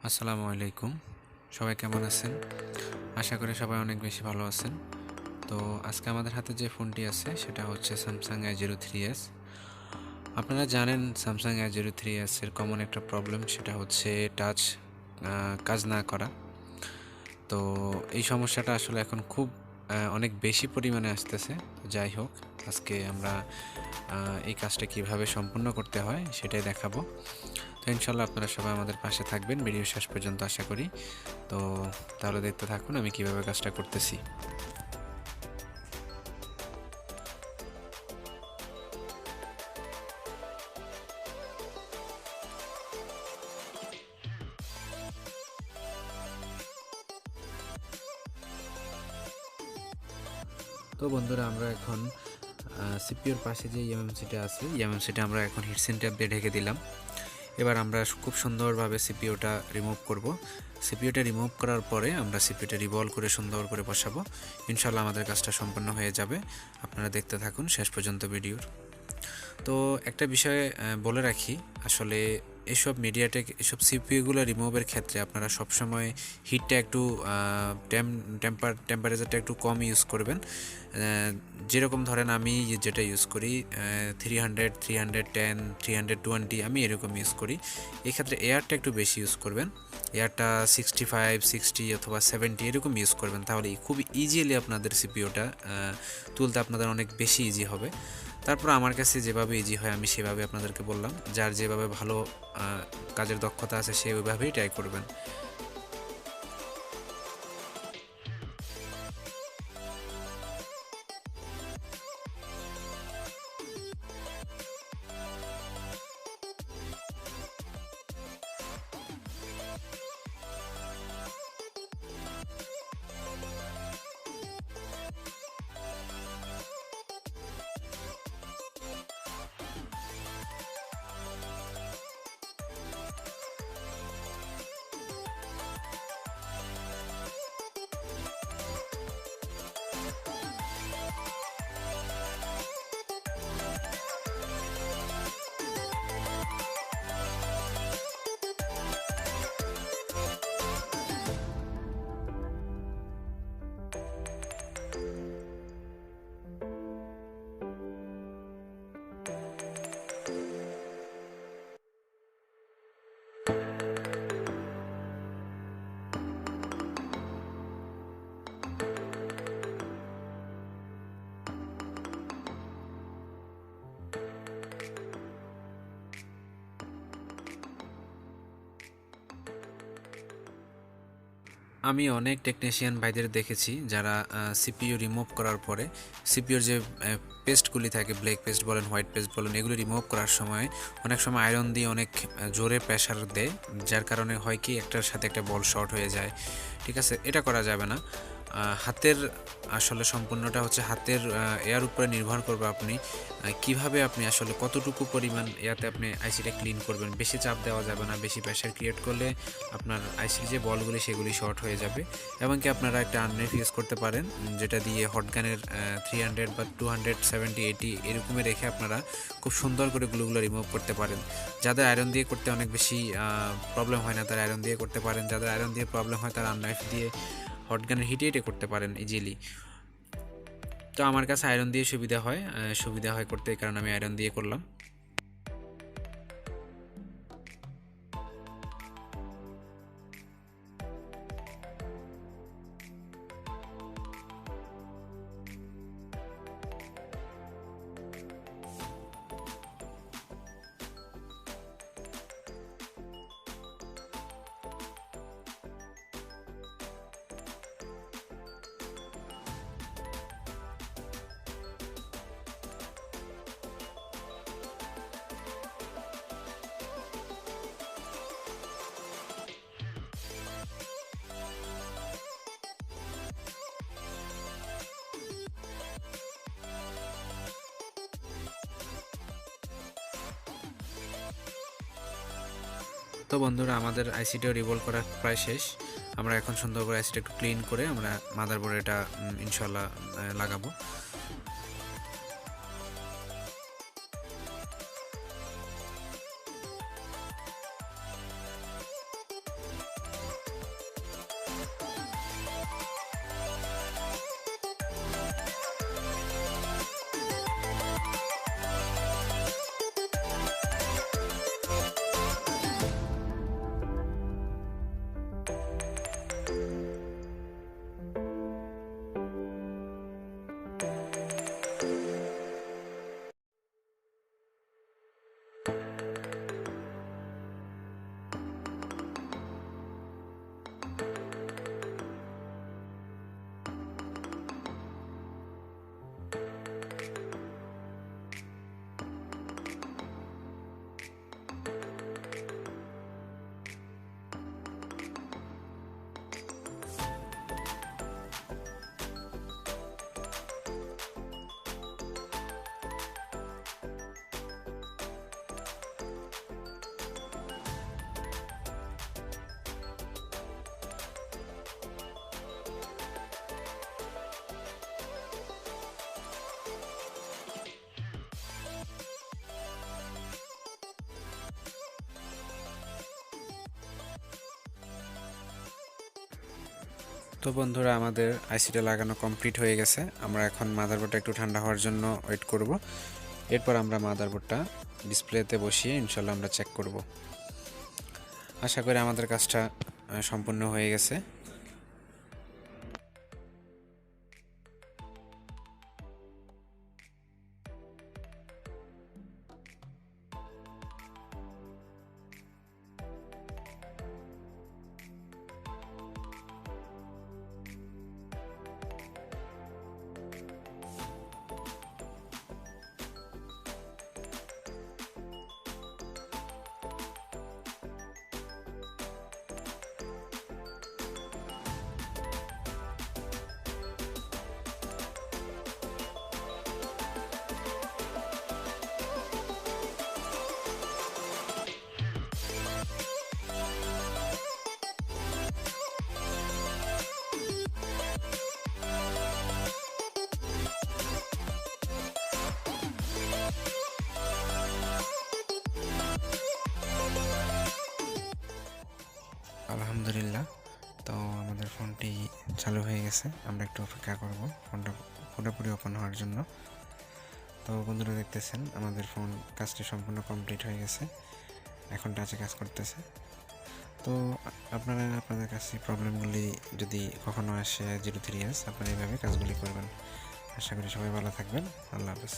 আসসালামু আলাইকুম। সবাই কেমন আছেন? আশা করি সবাই অনেক বেশি ভালো আছেন। তো আজকে আমাদের হাতে যে ফোনটি আছে সেটা হচ্ছে Samsung A03s। আপনারা জানেন Samsung A03s এর কমন একটা প্রবলেম, সেটা হচ্ছে টাচ কাজ না করা। তো এই সমস্যাটা আসলে এখন খুব অনেক বেশি পরিমাণে আসতেছে। তো যাই হোক, আজকে আমরা এই কাজটা কিভাবে সম্পূর্ণ করতে হয় সেটাই দেখাবো। তো ইনশাল্লাহ আপনারা সবাই আমাদের পাশে থাকবেন ভিডিও শেষ পর্যন্ত, আশা করি। তো তাহলে দেখতে থাকুন আমি কিভাবে কাজটা করতেছি। তো বন্ধুরা, আমরা এখন সিপিইউর পাশে যে এমএমসিটা আছে, এমএমসিটা আমরা এখন হিটসিন ট্যাপ দিয়ে ঢেকে দিলাম। এবার আমরা খুব সুন্দরভাবে সিপিইউটা রিমুভ করব। সিপিইউটা রিমুভ করার পরে আমরা সিপিইউটা রিভলভ করে সুন্দর করে বসাবো। ইনশাল্লাহ আমাদের কাজটা সম্পন্ন হয়ে যাবে। আপনারা দেখতে থাকুন শেষ পর্যন্ত ভিডিওর। তো একটা বিষয় বলে রাখি, আসলে এসব মিডিয়াটেক এসব সিপিইউগুলো রিমুভের ক্ষেত্রে আপনারা সবসময় হিটটা একটু টেম্পারেচারটা একটু কম ইউজ করবেন। যেরকম ধরেন আমি যেটা ইউজ করি 300, 310, 320, আমি এরকম ইউজ করি। এক্ষেত্রে এয়ারটা একটু বেশি ইউজ করবেন। এয়ারটা 65, 60 অথবা 70 এরকম ইউজ করবেন, তাহলে খুব ইজিলি আপনাদের সিপিইউটা তুলতে আপনাদের অনেক বেশি ইজি হবে। তারপর আমার কাছে যেভাবে ইজি হয় আমি সেভাবে আপনাদেরকে বললাম। যার যেভাবে ভালো কাজের দক্ষতা আছে সে ওইভাবেই ট্রাই করবেন। আমি অনেক টেকনিশিয়ান ভাইদের দেখেছি যারা সিপিইউ রিমুভ করার পরে সিপিইউর যে পেস্টগুলি থাকে, ব্ল্যাক পেস্ট বলেন, হোয়াইট পেস্ট বলেন, এগুলো রিমুভ করার সময় অনেক সময় আয়রন দিয়ে অনেক জোরে প্রেশার দেয়, যার কারণে হয় কি একটার সাথে একটা বল শর্ট হয়ে যায়। ঠিক আছে, এটা করা যাবে না। হাতের আসলে সম্পূর্ণটা হচ্ছে হাতের এয়ার উপরে নির্ভর করবে আপনি কিভাবে আপনি আসলে কতটুকু পরিমাণ এয়াতে আপনি আইসিটা ক্লিন করবেন। বেশি চাপ দেওয়া যাবে না, বেশি প্রেশার ক্রিয়েট করলে আপনার আইসির যে বলগুলি সেগুলি শর্ট হয়ে যাবে। এমনকি আপনারা একটা আননেফ ইউজ করতে পারেন, যেটা দিয়ে হটগানের 300 বা 270, 80 এরকমে রেখে আপনারা খুব সুন্দর করে গ্লুগুলো রিমুভ করতে পারেন। যাদের আয়রন দিয়ে করতে অনেক বেশি প্রবলেম হয় না তারা আয়রন দিয়ে করতে পারেন, যাদের আয়রন দিয়ে প্রবলেম হয় তারা আননাইফ দিয়ে হটগানের হিটে হিটে করতে পারেন ইজিলি। তো আমার কাছে আয়রন দিয়ে সুবিধা হয় করতে, এই কারণে আমি আয়রন দিয়ে করলাম। তো বন্ধুরা, আমাদের আইসিটাও রিভলভ করা প্রায় শেষ। আমরা এখন সুন্দর করে আইসিটা একটু ক্লিন করে আমরা মাদারবোর্ডে এটা ইনশাল্লাহ লাগাবো। তো বন্ধুরা, আমাদের আইসিটা লাগানো কমপ্লিট হয়ে গেছে। আমরা এখন মাদারবোর্ডটা একটু ঠান্ডা হওয়ার জন্য ওয়েট করব। এরপর আমরা মাদারবোর্ডটা ডিসপ্লেতে বসিয়ে ইনশাল্লাহ আমরা চেক করব। আশা করি আমাদের কাজটা সম্পূর্ণ হয়ে গেছে। আলহামদুলিল্লাহ, তো আমাদের ফোনটি চালু হয়ে গেছে। আমরা একটু অপেক্ষা করব ফোনটা পুরোপুরি ওপেন হওয়ার জন্য। তো বন্ধুরা, দেখতেছেন আমাদের ফোন কাজটি সম্পূর্ণ কমপ্লিট হয়ে গেছে। এখন টাচে কাজ করতেছে। তো আপনারা আপনাদের কাছে প্রবলেমগুলি যদি কখনো আসে A03s, আপনারা এইভাবে কাজগুলি করবেন। আশা করি সবাই ভালো থাকবেন। আল্লাহ হাফেজ।